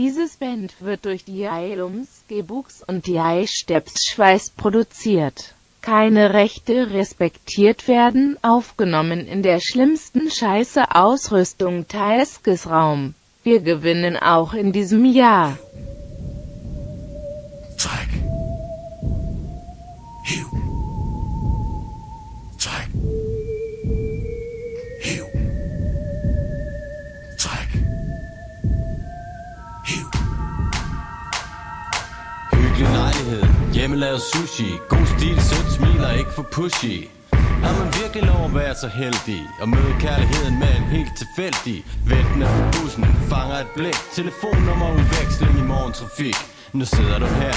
Dieses Band wird durch die Lumsgebux und die Stepsschweiß produziert. Keine Rechte respektiert werden, aufgenommen in der schlimmsten Scheiße Ausrüstung Teiskes Raum. Wir gewinnen auch in diesem Jahr. Træk. Hiv. Træk. Hiv. Træk. Hiv. Hyggelig lejlighed, hjemmelavet sushi, god stil, sødt smil og ikke for pushy. Er man virkelig lov at være så heldig og møde kærligheden med en helt tilfældig? Ventende på bussen, fanger et blik, telefonnummerudveksling i morgentrafik. Nu sidder du her,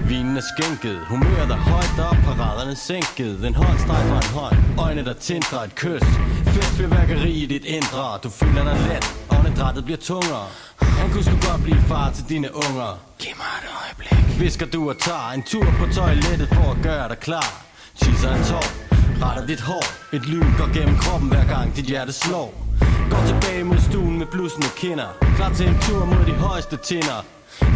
vinen er skænket, humøret er højt op, paraderne sænket. En håndstreg fra en hånd, øjne der tindrer et kys. Festfyrværkeri i dit indre, du føler dig let, åndedrættet bliver tungere. Han kunne sgu godt blive far til dine unger. Giv mig et øjeblik, visker du og tager en tur på toilettet for at gøre dig klar. Tisser en tår, retter dit hår, et lyn går gennem kroppen hver gang dit hjerte slår. Går tilbage mod stuen med blussende kinder, klar til en tur mod de højeste tinder.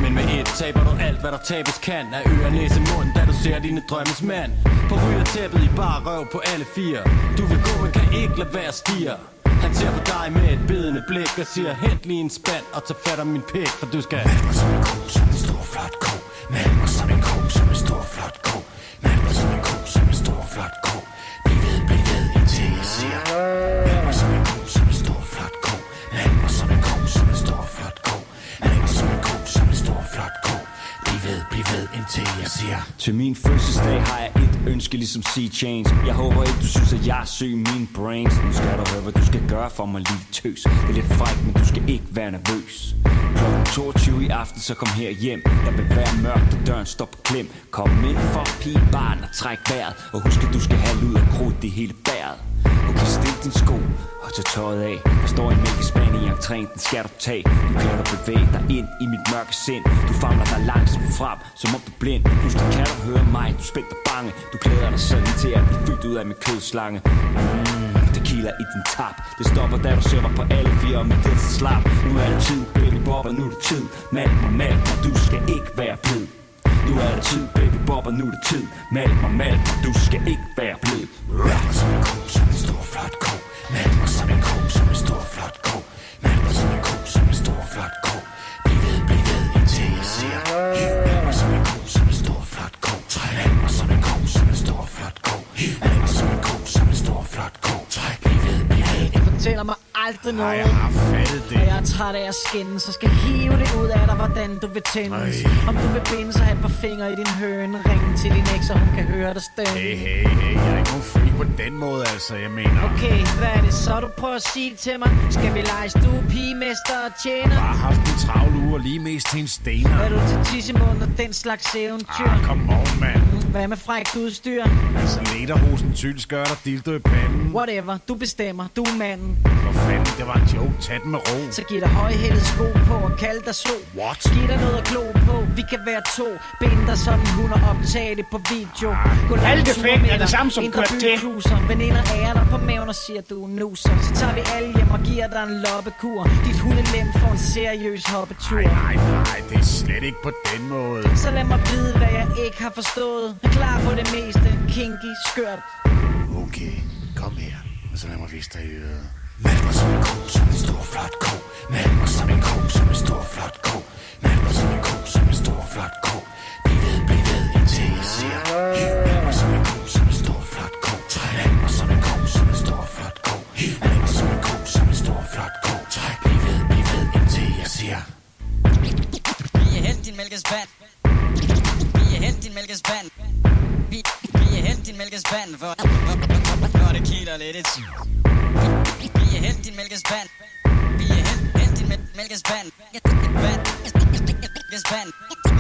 Men med et taber du alt hvad der tabes kan, af øre, næse, mund, da du ser dine drømmes mand. På ryger tæppet i bar røv på alle fire. Du vil gå, men kan ikke lade være stiger. Han ser på dig med et bedende blik og siger, hent lige en spand og tag fat om min pik, for du skal Meld mig som en ko, som en stor flot ko. Meld mig som en ko, som en stor flot ko. Meld mig som en ko, som en stor flot ko. Bliv ved, indtil jeg siger. Meld mig som en ko, som en stor flot ko. Meld mig som en ko, som en stor flot ko. Meld mig som en ko, som en stor flot ko. Bliv ved, indtil jeg siger. Til min fødselsdag har jeg et ønske ligesom Sea Change. Jeg håber ikke du synes at jeg er syg i mine brains. Nu skal du høre hvad du skal gøre for mig lille tøs. Det er lidt frækt, men du skal ikke være nervøs. Klokken 22 i aften, så kom her hjem. Der vil være mørkt, og døren står på klem. Kom ind for pigebarn og træk vejret. Og husk at du skal have lyd og krudt i hele bæret. Okay, stil din sko og tag tøjet af. Der står en mælkespand i entréen, den skal du tage. Du kan du bevæge dig ind i mit mørke sind. Du famler dig langsomt frem, som om du er blind. Husk, kan du høre mig, du spænder bange. Du glæder dig sådan til at blive fyldt ud af min kødslange. Tequila i din tap. Det stopper da du sømmer på alle fire, og med det så slap. Nu er det tid, baby bobber, nu er det tid. Meld mig, du skal ikke være blid. Nu er det tid, baby bobber, nu er det tid. Meld mig, du skal ikke være blid. Meld mig som en ko, som en stor flot ko. Meld mig som en ko, som en stor flot ko. Meld mig som en ko, som en stor flot ko. Bliv ved, indtil jeg siger. Meld mig som en ko, som en stor flot ko. Meld mig som en ko, som en stor flot ko. Meld mig som en ko, som en stor flot ko. Bliv ved. Det fortæller mig aldrig noget. Jeg har fattet det. Og jeg er træt af at skændes, så skal hive det ud af dig, hvordan du vil tændes. Om du vil binde, så have et par fingre i din høne. Ring til din eks, så hun kan høre dig stemme. Hey, jeg er ikke nogen freak på den måde, altså, jeg mener. Okay, hvad er det så, du prøver at sige til mig? Skal vi lege stue, pigemester og tjener? Bare haft en travl uge og lige mest til en stener. Er du til tissemund og den slags eventyr? Come on, mand. Hvad med frækt udstyr? Altså, lederhosen, tyldskørt og dildo i panden. Whatever, du bestemmer, du er manden. For fanden, det var en joke, tag den med ro. Så giv dig højhældet sko på og kald dig så. What? Giv dig noget at glo på, vi kan være to. Bind dig sådan hun og optage det på video. Gå Alt det fæng er det samme som indre kvarter. bykluser. Veninder ærer dig på maven og siger du er nuser. Så tager vi alle hjem og giver dig en loppekur. Dit hundelem får en seriøs hoppetur. Nej, det er slet ikke på den måde. Så lad mig vide hvad jeg ikke har forstået. Er klar på det meste, kinky, skørt. Okay, kom her, og så lad mig vise dig i øret. Meld mig som en ko, som en stor flot ko. Meld mig som en ko, som en stor flot ko. Meld mig som en ko, som en stor flot ko. Bliv ved, indtil jeg siger. Meld mig som en ko, som en stor flot ko. Meld mig som en ko, som en stor flot ko. Meld mig som en ko, som en stor flot ko. Bliv ved, indtil jeg siger. Vi er hent din mælkespand. Vi er hent din mælkespand. Vi er hent din mælkespand, for det kilder lidt et. Vi er hent din mælkespand. Vi er hent din mælkespand.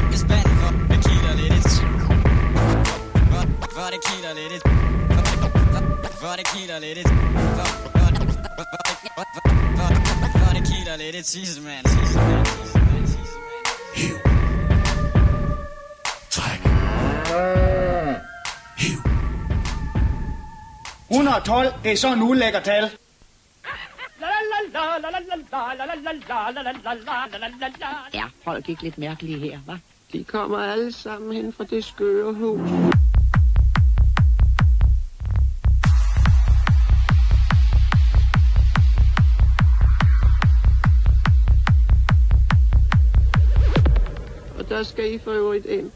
Mælkespand, for det kilder lidt et. For det kilder lidt et. For det kilder lidt et. For det kilder lidt et. Tissemand. Hiv. Træk. Hiv. 112, det er så en ulækker tal. La la la Er folk ikke lidt mærkelige her, hva'? De kommer alle sammen hen fra det skøre hus. Og der skal I for øvrigt ind.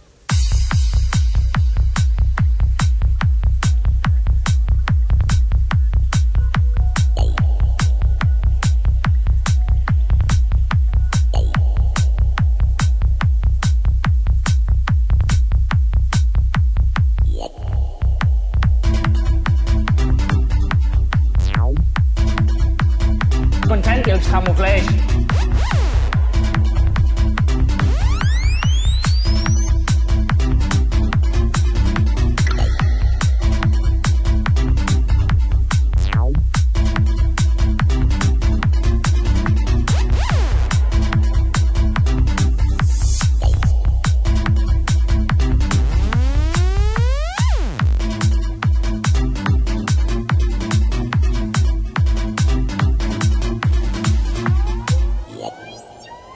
Kontanthjælpskamuflage.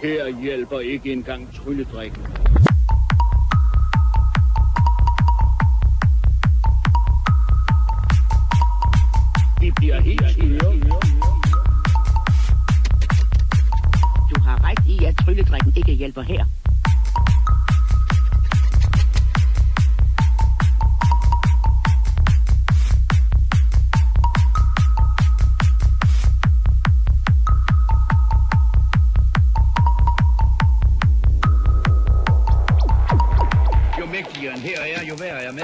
Her hjælper ikke engang trylledrikken. Vi bliver helt skøre. Du har ret i, at trylledrikken ikke hjælper her. Mægtigere end her er, jo værre er med.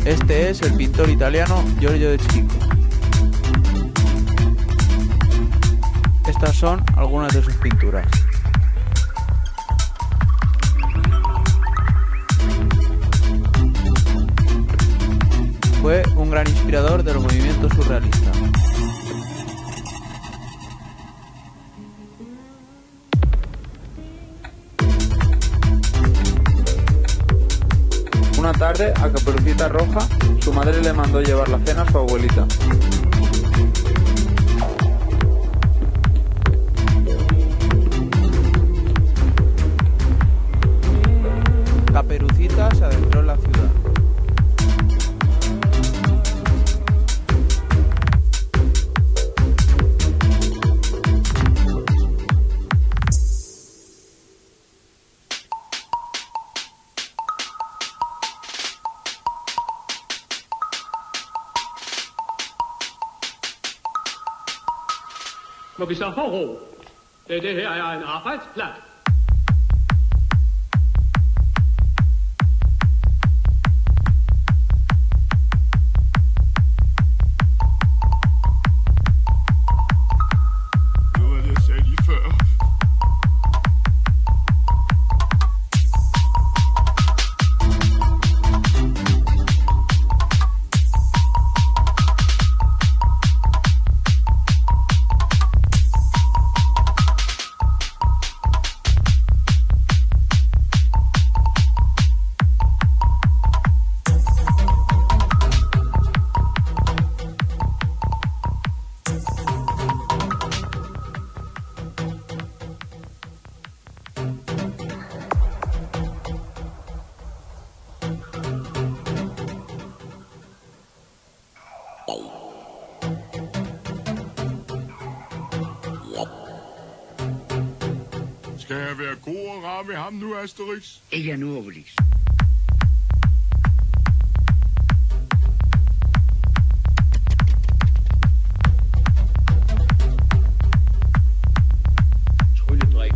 Este es el pintor italiano Giorgio de Chirico. Estas son algunas de sus pinturas. Fue un gran inspirador del movimiento surrealista. Una tarde, a Caperucita Roja, su madre le mandó llevar la cena a su abuelita. Caperucita se adentró en la ciudad. Må vi så få ro? Det her er en arbejdsplads. Det var det, jeg sagde lige før. Skal jeg være god og rar ved ham nu, Asterix? Ikke nu, Obelix. Trylledrik.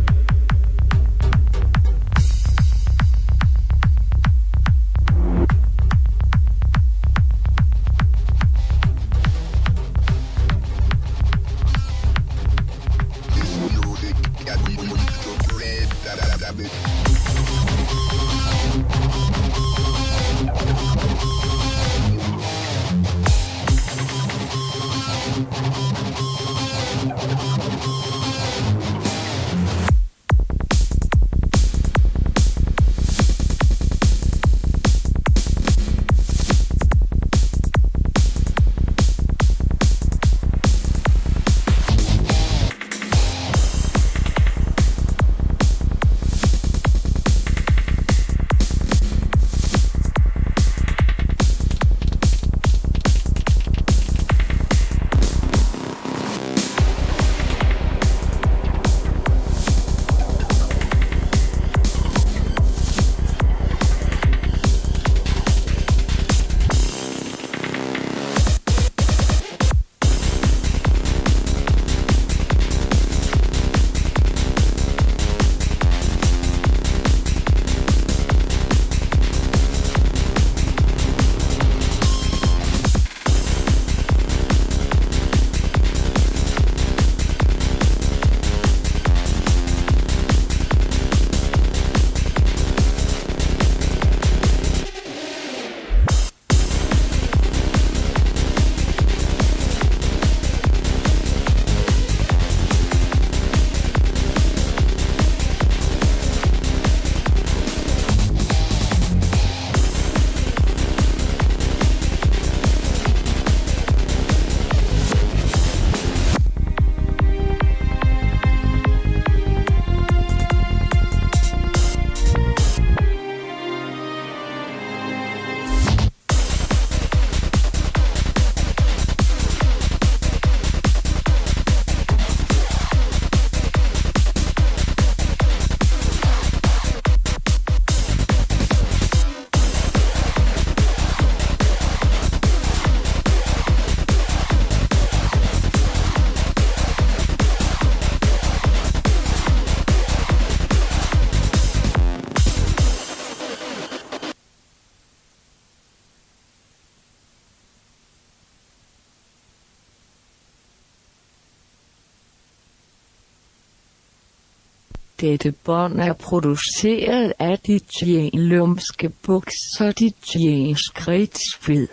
Dette bånd er produceret af DJ Lumske Buks og DJ Skridtsfed.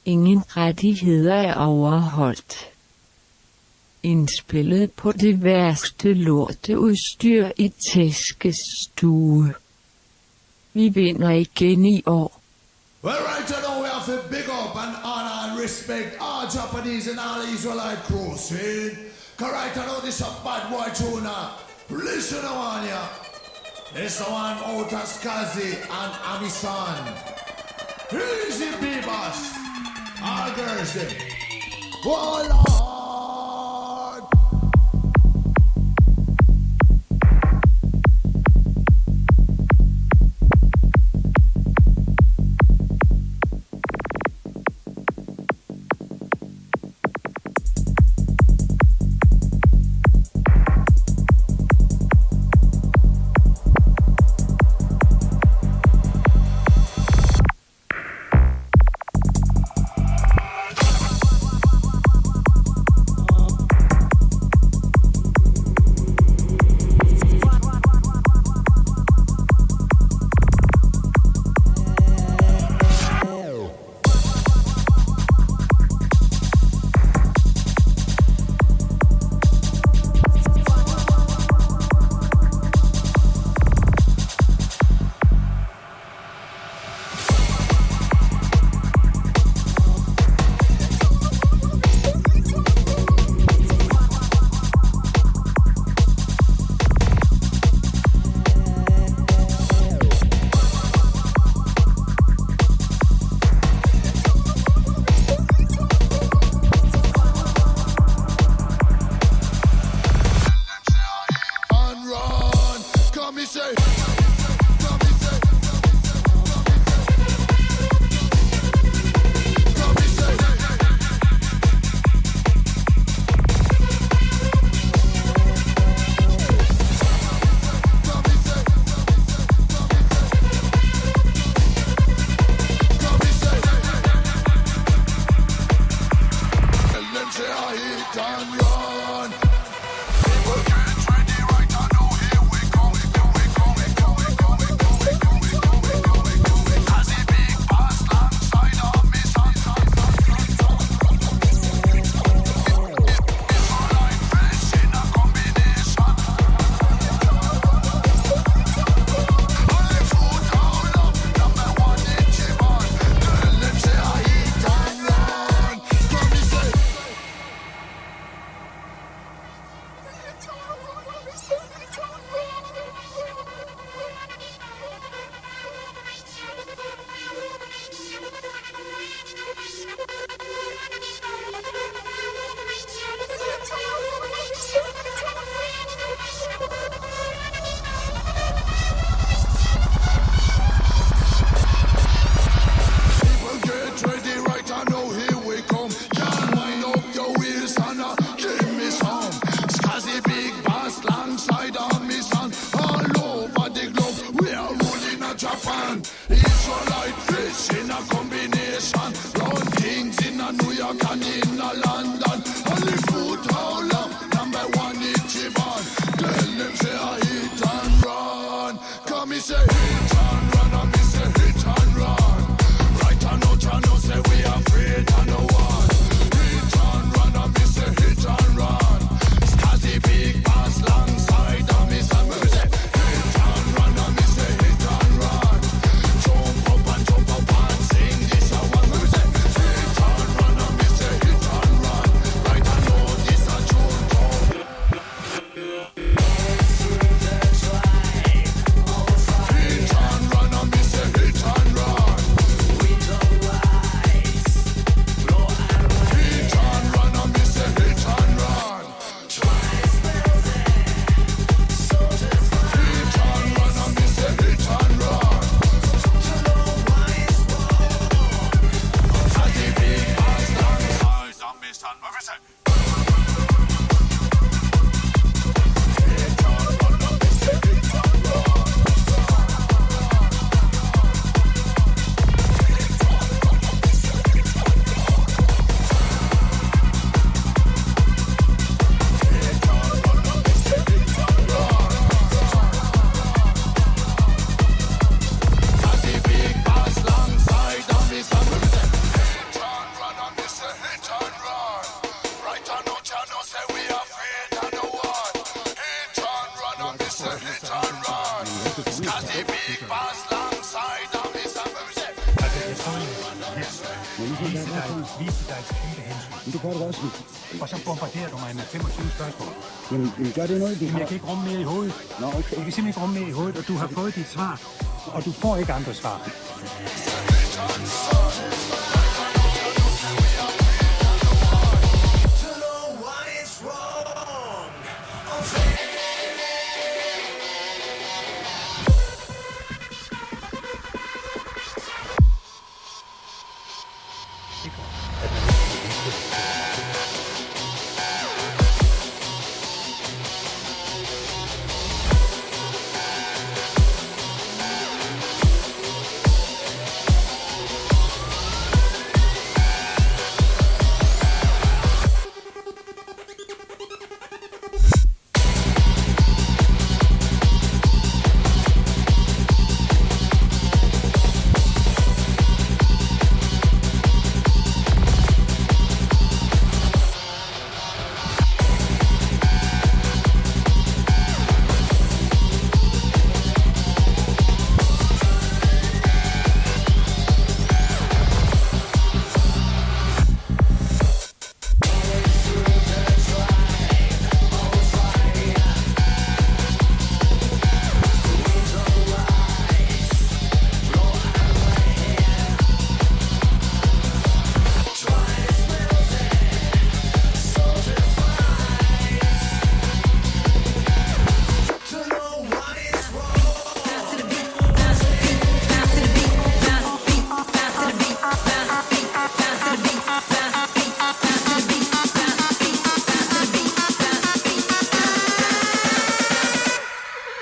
Ingen rettigheder er overholdt. Indspillet på det værste lorteudstyr i Tæskes stue. Vi vinder igen i år. Well, right now we have to big up and honor and respect all Japanese and all Israelite crew, see? Cause right now this a bad boy tune now. Listen on ya. This one out of Skazi and Amisan. Easy people. All girls there. Oh Lord. Vise dig et kæmpe hensyn. Men det gør du også. Og så bombarderer du mig med 25 spørgsmål. Jamen, gør det noget? Jamen, jeg kan ikke rumme mere i hovedet. Nå, okay. Jeg kan simpelthen ikke rumme mere i hovedet, og du har fået dit svar. Og du får ikke andre svar.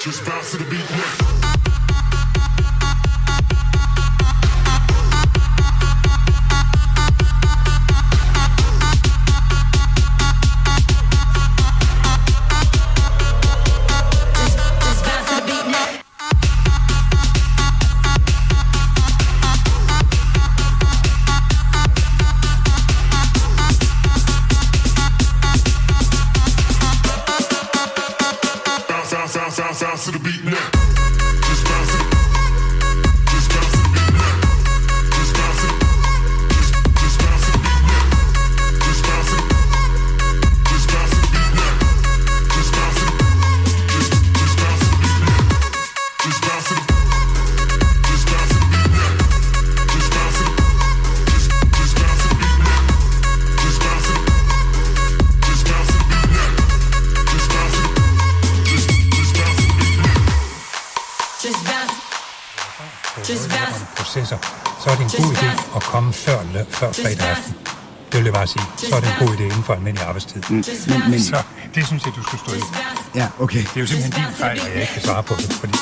Just bounce to the beat, yeah. Bounce to the beat now. Just bounce to the just bounce to the beat now. Just bounce to just bounce to the beat now. Just bounce to just bounce to the beat now. Just bounce to just bounce to the beat now. Just bounce to just bounce to the beat now. Just bounce to just bounce to the beat now. Just bounce to just bounce to the beat now. Just bounce to processer, så er det en god idé at komme før fredag aften. Det vil jeg bare sige. Så er det en god idé inden for almindelig arbejdstid. Men så det synes jeg, du skal stå i. Ja, okay. Det er jo simpelthen din fejl, at jeg ikke kan svare på det, fordi...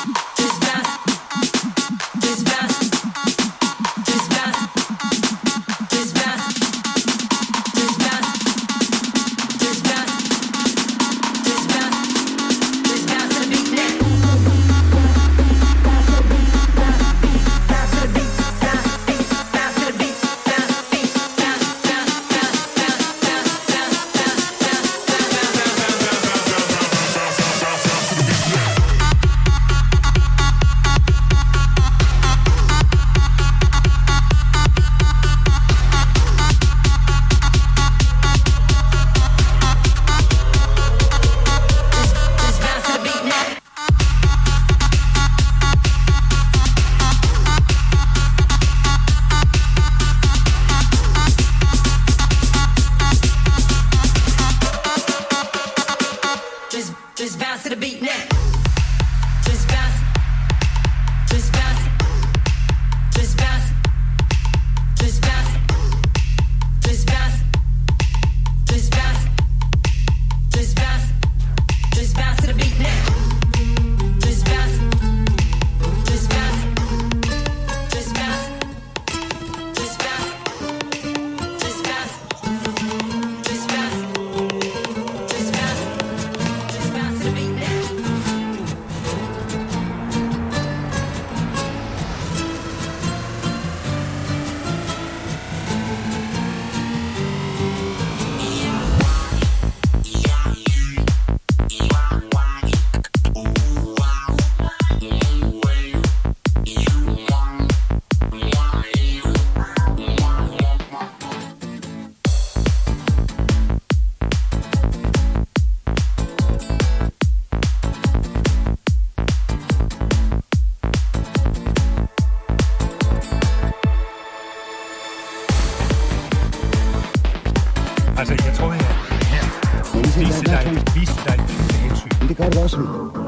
viste dig et hensyn. Men det gør det også.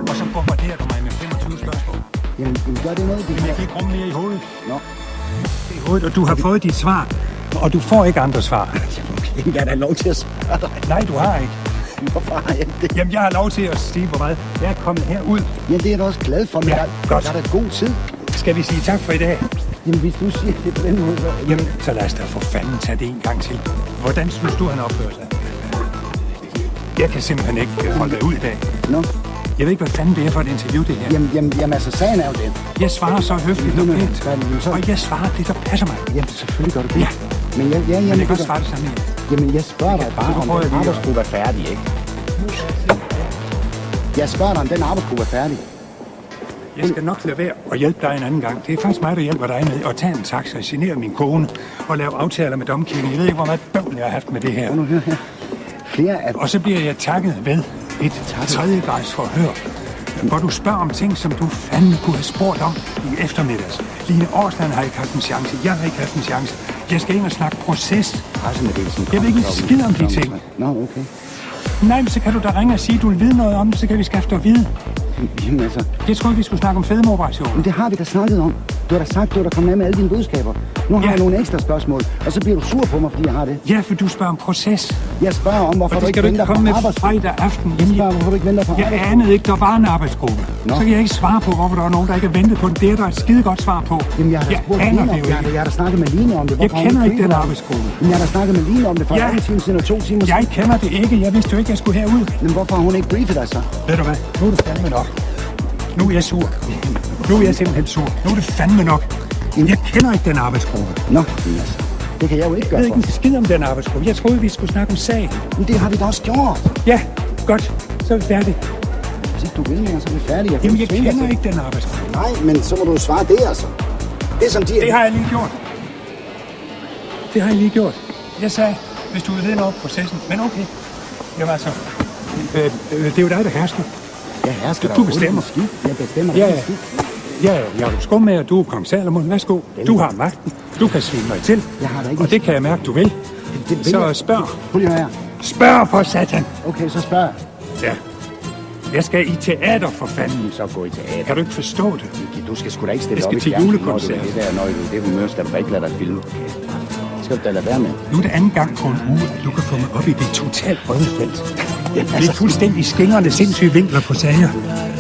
Og så bombarderer du mig med 25 spørgsmål. Jamen, gør det noget? Jamen, jeg kan ikke rumme mere i hovedet. Nå. I hovedet, og du har fået dit svar. Og du får ikke andre svar. Okay, jeg har da lov til at spørge dig. Nej, du har ikke. Hvorfor har jeg det? Jamen, jeg har lov til at sige, hvor meget jeg er kommet herud. Ja, det er jeg da også glad for, men ja, godt. Der er da god tid. Skal vi sige tak for i dag? Jamen, hvis du siger det på den måde, så... Jamen, så lad os da for fanden tage det en gang til. Hvordan synes du, han opfører sig? Jeg kan simpelthen ikke holde dig ud i dag. Nå? Jeg ved ikke, hvad fanden det er for et interview, det her. Jamen altså, sagen er jo den. Jeg svarer så høfligt og pænt. Og jeg svarer det, der passer mig. Jamen, selvfølgelig gør du det. Ja. Men jeg kan godt svare det samme. Jamen, jeg spørger dig bare, om den arbejdsgruppe er færdig, ikke? Jeg spørger dig, om den arbejdsgruppe er færdig. Jeg skal nok lade være og hjælpe dig en anden gang. Det er faktisk mig, der hjælper dig med at tage en taxa, genere min kone og lave aftaler med domkirken. Jeg ved ikke, hvor meget bøvl jeg har haft med det her. Nu hør her. Og så bliver jeg takket ved et tredjegrads forhør, hvor du spørger om ting, som du fandme kunne have spurgt om i eftermiddags. Line Årsland har ikke haft en chance. Jeg har ikke haft en chance. Jeg skal ind og snakke proces. Jeg ved ikke en skid om de ting. Nå, okay. Nej, men så kan du da ringe og sige, at du vil vide noget om det, så kan vi skaffe dig at vide. Jamen altså... Jeg troede, vi skulle snakke om fedmeoperationer. Men det har vi da snakket om. Du har da sagt, du er kommet af med alle dine budskaber. Nu har jeg nogle ekstra spørgsmål, og så bliver du sur på mig, fordi jeg har det. Ja, for du spørger om proces. Jeg spørger om, hvorfor du ikke venter på arbejdsgruppe. Fredag aften. Jeg spørger, hvorfor du ikke venter på arbejdsgruppe. Jeg anede ikke, der var en arbejdsgruppe. Nå. Så kan jeg ikke svare på, hvorfor der er nogen, der ikke har ventet på den. Det er der et skide godt svar på. Jamen, jeg har da spurgt Line om det. Jeg har da snakket med Line om det. Jeg kender ikke den arbejdsgruppe. Men jeg har da snakket med Line om det for en time siden og 2 timer siden. Jeg kender det ikke. Jeg vidste jo ikke, jeg skulle herud. Men hvorfor har hun ikke briefet dig så? Ved du hvad? Nu er det fandme nok. Nu er jeg sur. Nu er jeg simpelthen sur. Nu er det fandme nok. Jeg kender ikke den arbejdsgruppe. Nå, altså. Det kan jeg jo ikke gøre for. Jeg ved ikke en skid om den arbejdsgruppe. Jeg troede, vi skulle snakke om sagen. Men det har vi da også gjort. Ja, godt. Så er vi færdige. Hvis ikke du vil mere, så er vi færdige. Jamen, jeg kender ikke den arbejdsgruppe. Nej, men så må du svare det, altså. Det som de... Det har jeg lige gjort. Det har jeg lige gjort. Jeg sagde, hvis du vil vide noget om processen. Men okay. Jamen altså, det er jo dig, der hersker. Jeg hersker. Du bestemmer. Jeg bestemmer. Ja, jeg er skummager, du er kong Salomon. Værsgo. Du har magten. Du kan svine mig til. Jeg har da ikke. Og det kan jeg mærke, du vil. Så spørg. Prøv lige her. Spørg for satan. Okay, så spørg. Ja. Jeg skal i teater, for fanden. Så gå i teater. Kan du ikke forstå det? Du skal sgu da ikke stille op i fjernsynet. Jeg skal til julekoncert. Det der, når du det humør, skal du ikke lade dig filme. Det skal du da lade være med. Nu er det anden gang på en uge, at du kan få mig op i det totalt røde felt. Det er fuldstændig skingrende sindssyge vinkler på sager.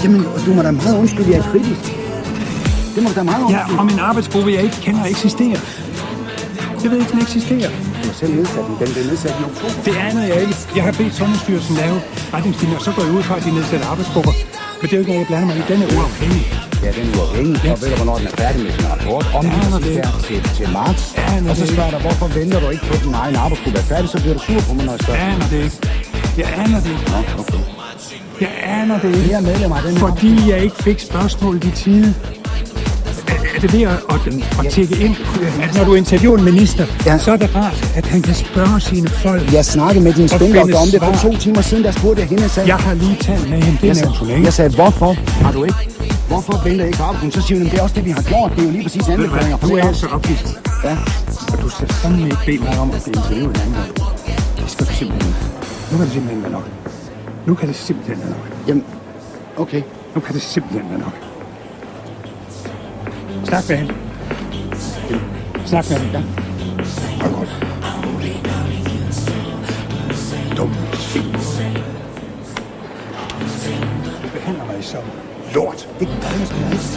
Jamen, du må da meget undskylde, jeg er kritisk. Det må da meget undskylde. Ja, og min arbejdsgruppe, jeg ikke kender, eksisterer. Jeg ved ikke, den eksisterer. Du har selv nedsat den. Den blev nedsat i oktober. Det aner jeg ikke. Jeg har bedt Sundhedsstyrelsen lave retningslinjer, og så går jeg ud fra, at de nedsætter arbejdsgrupper. Men det er jo ikke noget, jeg blander mig i. Den er uafhængig. Ja, den er uafhængig. Og ved du, hvornår den er færdig med sin rapport? Om til marts. Og så spørger jeg dig, hvorfor venter du ikke på, at din egen arbejdsgruppe er færdig? Så bliver du sur på mig, når jeg spørger. Jeg aner det ikke. Jeg aner det ikke. Nå, okay. Jeg aner det ikke. Jeg er medlem af den her. Fordi jeg ikke fik spørgsmålet i tide. Er det ved at tjekke ind, at når du interviewer en minister, så er det rart, at han kan spørge sine folk. Jeg snakkede med din spindoktor om det for 2 timer siden, der spurgte jeg hende og sagde... Jeg har lige talt med hende, det nævnte hun ikke. Jeg sagde, hvorfor har du ikke? Hvorfor venter ikke op? Så siger hun, det er også det, vi har gjort. Det er jo lige præcis anbefalinger. Du er så opgivet. Ja. Og du skal fandme ikke bede mig om at blive interviewet en anden gang. Det skal du simpelthen. Nu kan det simpelthen være nok. Nu kan det simpelthen være nok. Jamen, okay. Nu kan det simpelthen være nok. Snak med hende. Snak med hende. Ja. Og godt. Dumme svin. Du behandler mig som lort. Det gør jeg sgu ikke.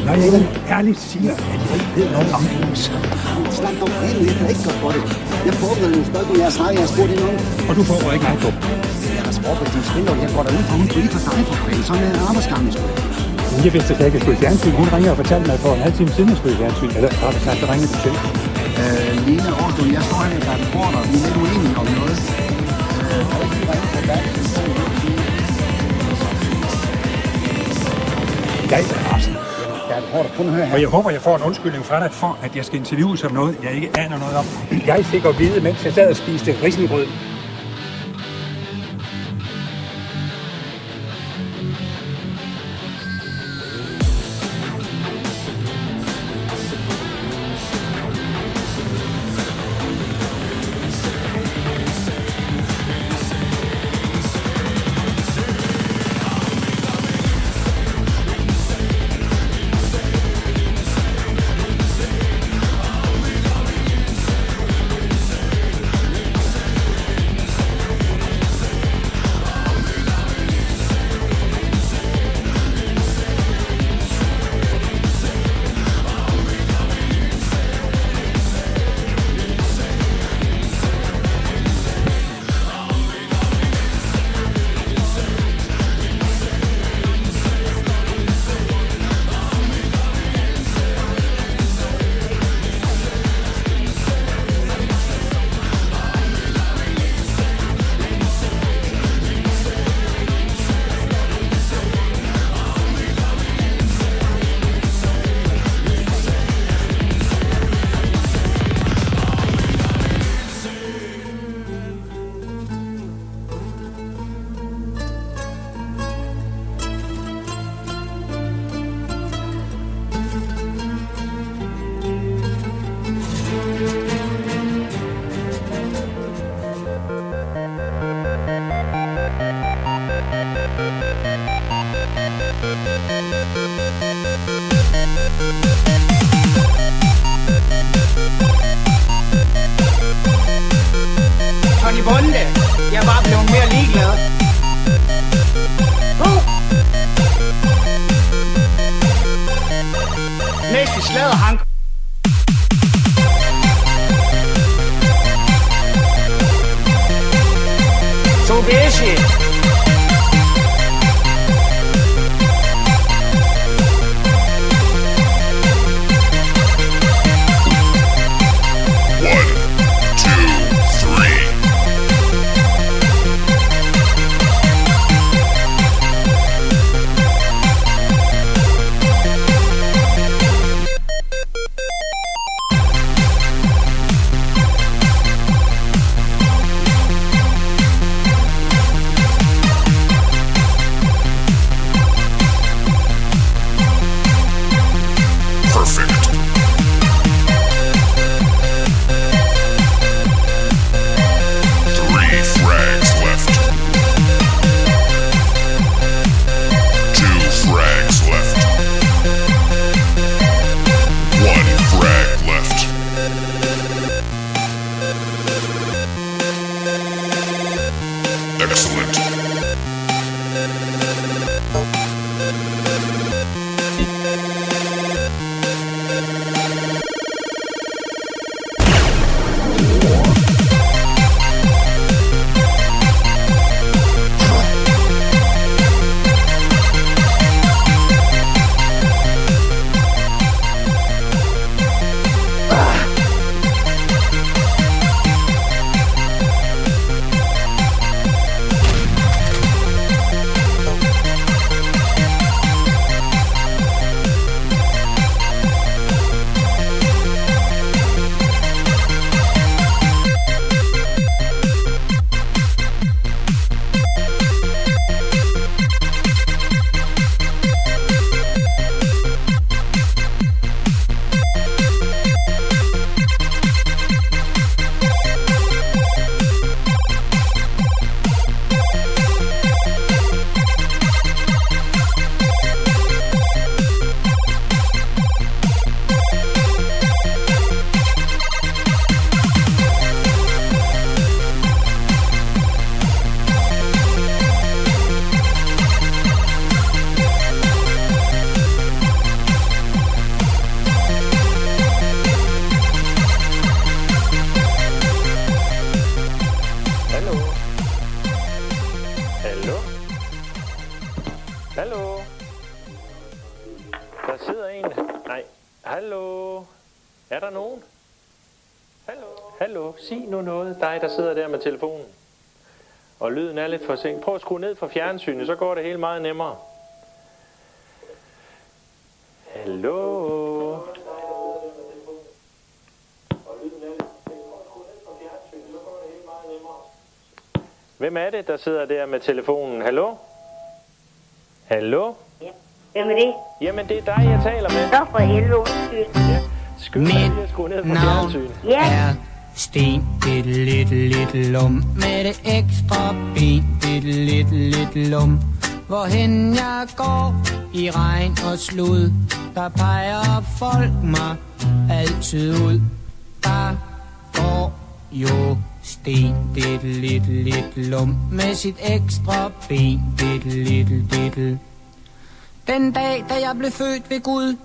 Når jeg ikke ærligt siger, at jeg ikke ved noget om det. Snak dog på hende. Jeg kan ikke godt for det. Jeg forbereder nogle spørgsmål, jeg har snakket, jeg har spurgt hende om. Og du forbereder ikke mig på. Jeg har spurgt på din spindoktor. Jeg går da ud fra, hun briefer dig for kvæl. Sådan er arbejdsgangen sgu. Jeg vidste, at jeg ikke skulle i fjernsyn. Hun ringer og fortalte mig for en halv time siden, at jeg skulle i fjernsyn. Eller har du sagt, at ringede du til? Line Årsland, jeg står her med Bertel Porter. Vi er lidt uenige om noget. Jeg er rasende. Og jeg håber, jeg får en undskyldning fra dig for, at jeg skal interviews om noget, jeg ikke aner noget om. Jeg fik at vide, mens jeg sad og spiste risengrød. Hallo? Hallo? Der sidder en. Nej. Hallo? Er der nogen? Hallo? Hallo? Sig nu noget. Dig, der sidder der med telefonen. Og lyden er lidt for sent. Prøv at skrue ned for fjernsynet, så går det helt meget nemmere. Hallo? Hvem er det, der sidder der med telefonen? Hallo? Hallo? Ja. Hvem er det? Jamen, det er dig, jeg taler med. Så for helvede, undskyld. Ja. Skyld dig lige at skrue ned for fjernsynet. Ja. Er sten, lidt lum. Med det ekstra ben, lidt lum. Hvorhen jeg går i regn og slud, der peger folk mig altid ud. Der går jo sten, lidt lum. Med sit ekstra ben, lidt. Den dag, da jeg blev født ved Gud,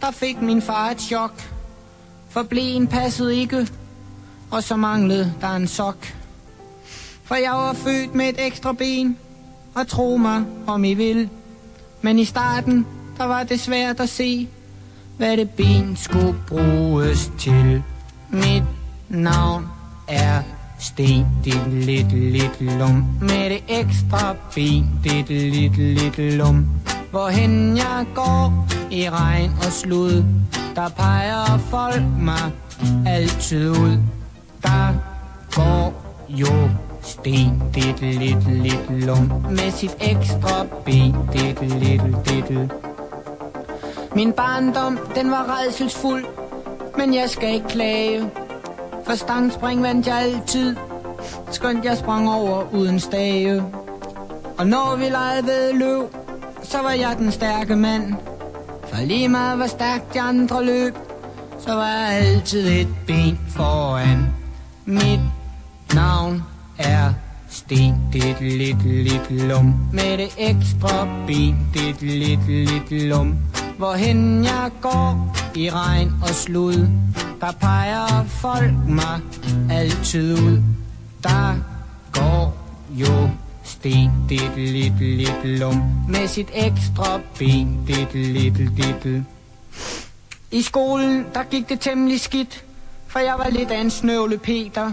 der fik min far et chok. For blæen passede ikke, og så manglede der en sok. For jeg var født med et ekstra ben, og tro mig, om I vil. Men i starten, der var det svært at se, hvad det ben skulle bruges til. Mit navn er Sten, lidt lum. Med det ekstra ben, lidt lum. Hvorhen jeg går i regn og slud, der peger folk mig altid ud. Der går jo Sten, lidt lum. Med sit ekstra ben, lidt. Min barndom, den var rædselsfuld, men jeg skal ikke klage. For stangspring vandt jeg altid, skønt jeg sprang over uden stage. Og når vi legede ved løb, så var jeg den stærke mand. For lige meget hvor stærkt de andre løb, så var jeg altid et ben foran. Mit navn er Sten, lidt lum. Med det ekstra ben, lidt lum. Hvorhen jeg går i regn og slud, der peger folk mig altid ud. Der går jo Sten, lidt lum. Med sit ekstra ben, lidt. I skolen, der gik det temmelig skidt, for jeg var lidt af en snøvle Peter.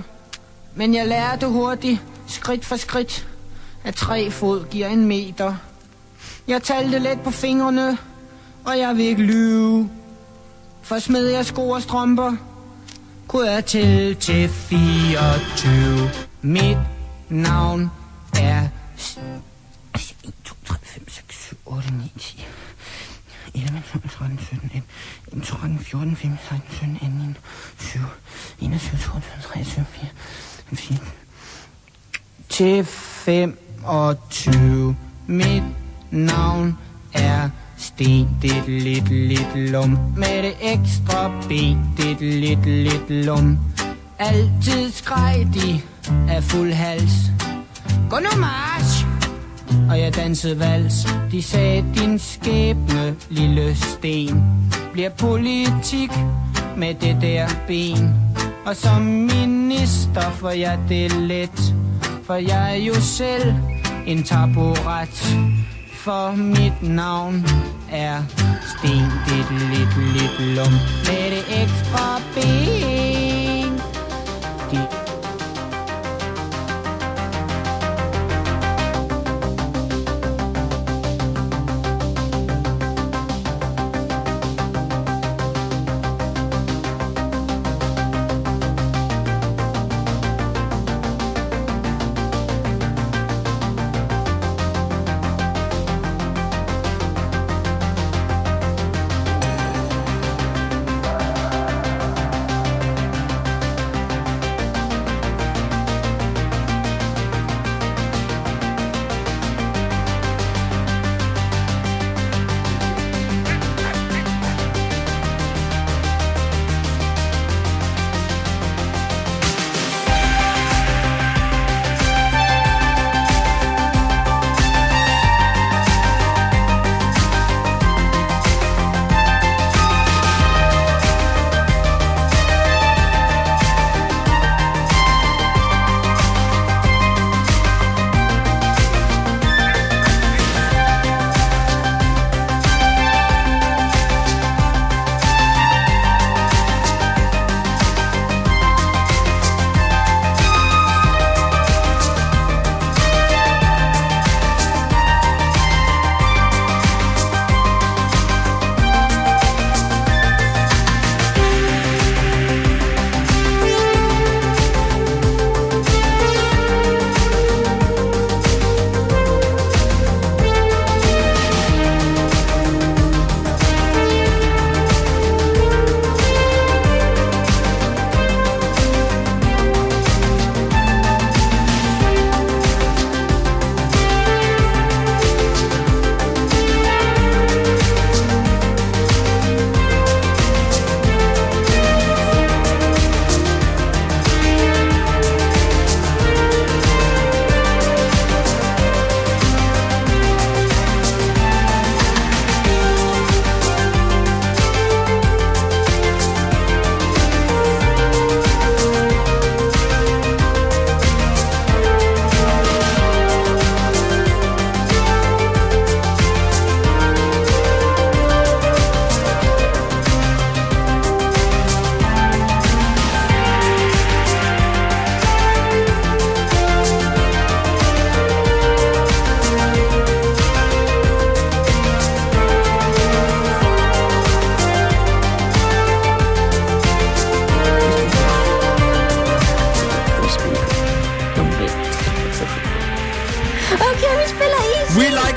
Men jeg lærte hurtigt, skridt for skridt, at 3 fod giver 1 meter. Jeg talte let på fingrene, og jeg vil ikke lyve. For smed jeg sko og strømper, kunne jeg tælle til 24. Mit navn er 1, 2, 3, 5, 6, 7, 8, 9, 10 11, 12, 13, 17, 18, 13, 14, 15, 16, 17, 18, 7, 21, 22, 23, 24, til 25. Mit navn er Sten, lidt lum. Med det ekstra ben, lidt lum. Altid skreg de af fuld hals. Gå nu march! Og jeg dansede vals. De sagde, din skæbne, lille sten, bliver politik med det der ben. Og som minister får jeg det let, for jeg er jo selv en taburet. For mit navn er Sten, lidt lum. Med det ekstra ben.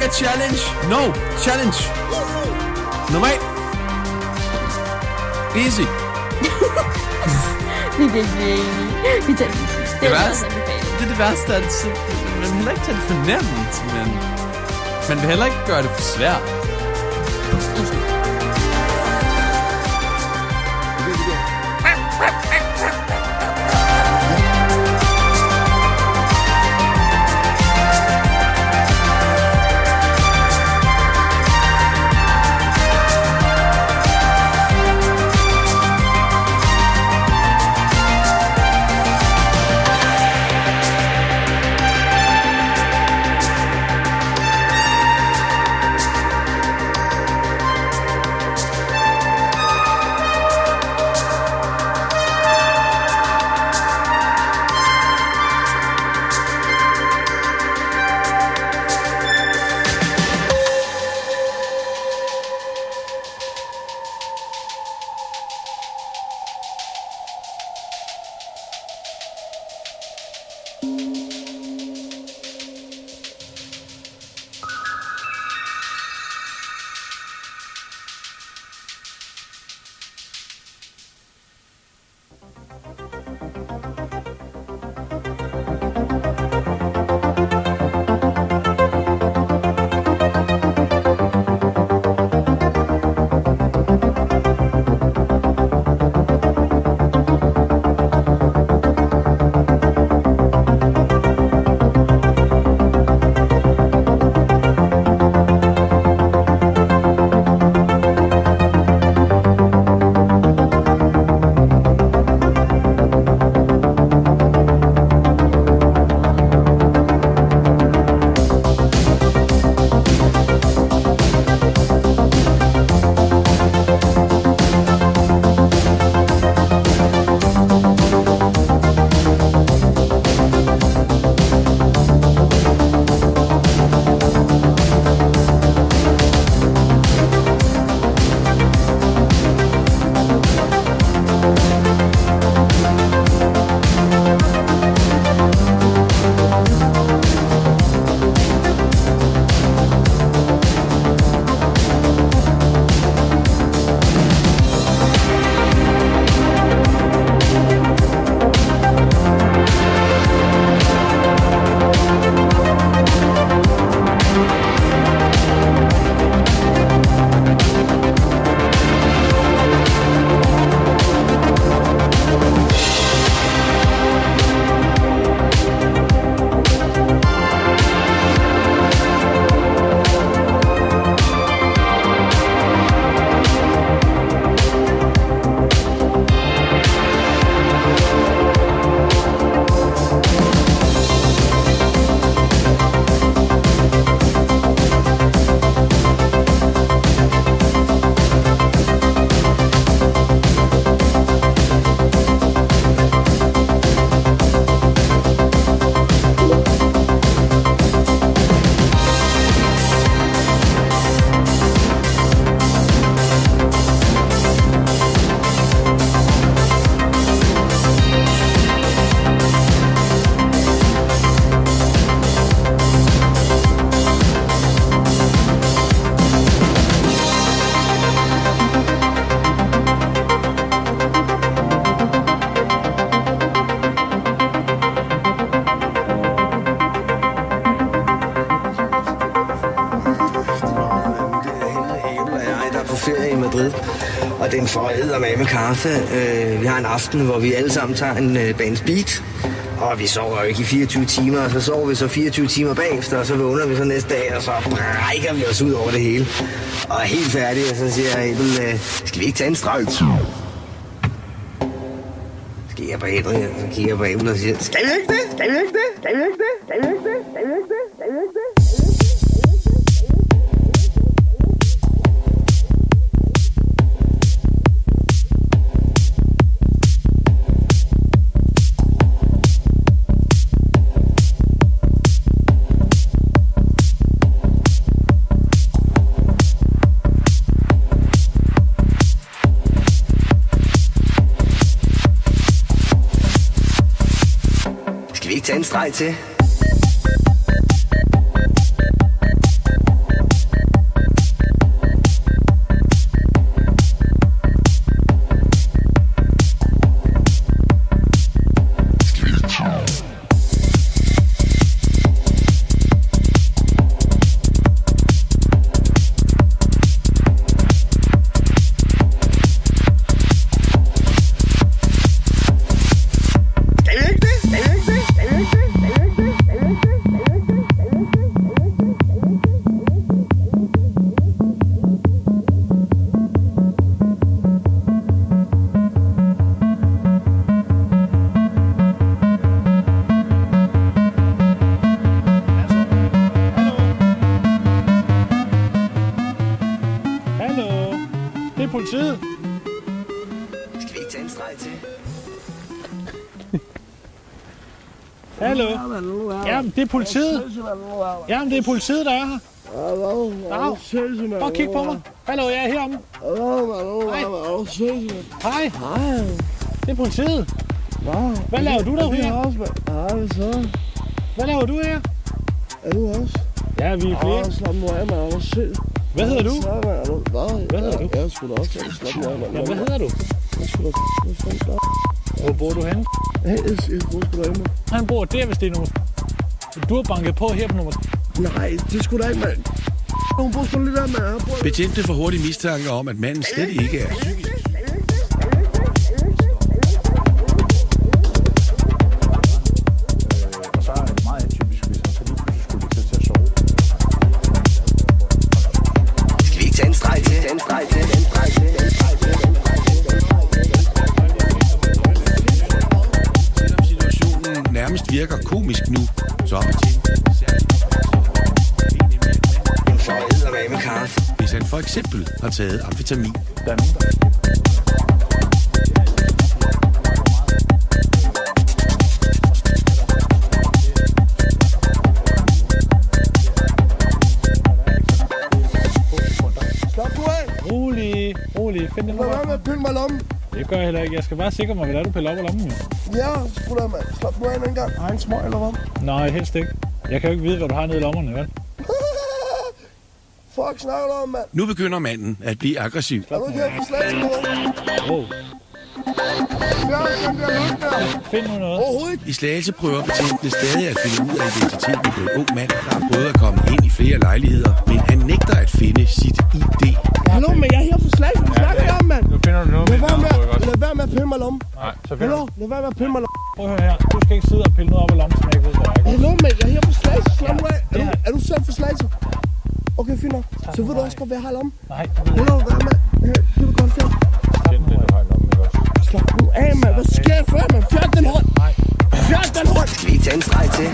Mega challenge. No, challenge. Nummer 1. Easy. Vi kan ikke blive enige. Vi tager det værste. Det er det værste, at man vil heller ikke tage det for nemt, men man vil heller ikke gøre det for svært. Og den får eddermame kaffe. Vi har en aften, hvor vi alle sammen tager en bands beat. Og vi sover jo ikke i 24 timer, og så sover vi så 24 timer bagefter, og så vågner vi så næste dag, og så brækker vi os ud over det hele. Og er helt færdige, og så siger jeg, skal vi ikke tage en strøg? Så kigger jeg på Adrian, så kigger jeg på Abel og siger, skal vi ikke det? Skal vi ikke det? Skal vi ikke det? Skal vi ikke det? Skal vi ikke det? Skal vi ikke det? Skal vi ikke tage en streg til? politiet. Skal vi ikke tage en streg til? Hallo? Jamen, det er politiet. Jamen, det er politiet, der er her. Prøv at kigge på mig. Hallo, jeg er heromme. Hej. Hej. Det er politiet. Hvad laver du der her? Hvad laver du her? Er du også? Ja, vi er flere. Slap nu af, mand. Hvad hedder du? Hvad hedder du? Jeg er sgu da også. Slap nu af, mand. Ja, hvad hedder du? Hvor bor du henne? Jeg bor sgu da hjemme. Han bor der, hvis det er nummer. Du har banket på her på nummer. Nej, det skulle da ikke, mand. Hun bor sgu lidt der, mand. Betjente får hurtigt mistanke om, at manden slet ikke er psykisk. Og så er det meget atypisk, hvis han så lige pludselig skulle ligge til at sove. Skal vi ikke tage en streg til? Selvom situationen nærmest virker komisk nu, så er betjenten særligt. Med kaffe. Hvis han for eksempel har taget amfetamin. Slap nu af. Rolig. Find det Lad være med at pille mig lommen. Det gør jeg heller ikke. Jeg skal bare sikre mig, hvad du piller op af lommen. Ja, sgu da, mand. Slap nu af en gang. Har en smøg eller hvad? Nej, helst ikke. Jeg kan jo ikke vide, hvad du har nede i lommerne, vel? Fuck, snakker du om, mand? Nu begynder manden at blive aggressiv. Er du ikke her for slag til noget? Find nu noget. Overhovedet ikke. I Slagelse prøver betjentene stadig at finde ud af identiteten på en ung mand, der har prøvet at komme ind i flere lejligheder, men han nægter at finde sit ID. Hallo, men jeg er her for Slagelse. Hvad snakker jeg om, mand? Nu finder du noget. Lad være med at pille mig lommen. Nej, så finder du. Lad være med at pille mig lommen. Prøv at høre her. Du skal ikke sidde og pille noget op af lommen, som jeg ikke ved, hvor jeg er. Hallo, men jeg er her for Slagelse. Slap nu af. Er du selv for Slagelse? Okay, fint nok. Så ved du også godt, hvad jeg har i lommen. Nej. Hallo, hvad med? Det er du godt fjern. Slap nu af, mand. Hvad sker der for, mand? Fjern den hånd. Fjern den hånd. Skal vi ikke tage en streg til?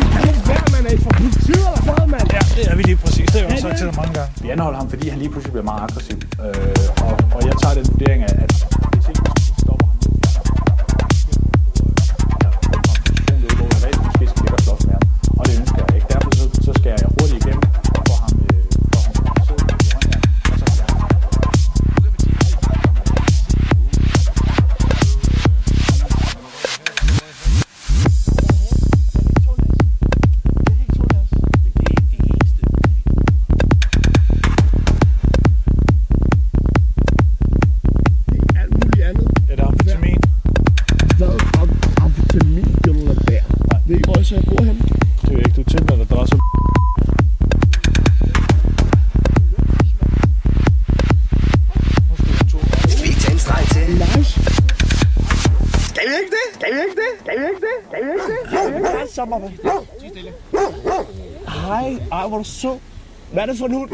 Hvad, mand? Er I fra politiet eller hvad, mand? Ja, det er vi lige præcis. Det har jeg også sagt til dig mange gange. Vi anholder ham, fordi han lige pludselig bliver meget aggressiv. Og jeg tager den vurdering af, at hvis ikke vi stopper ham nu, måske skal ligge og slås med ham. Og det ønsker jeg ikke. Derfor så skal jeg hurtigt igennem og få ham sidde i håndjern. Og så skal han. Så jeg bor henne. Det er ikke, du tænker, der dræser. Skal vi ikke tage en streg til? Nice. Skal vi ikke det? Hej, hvor er du så. Hvad er det for en hund?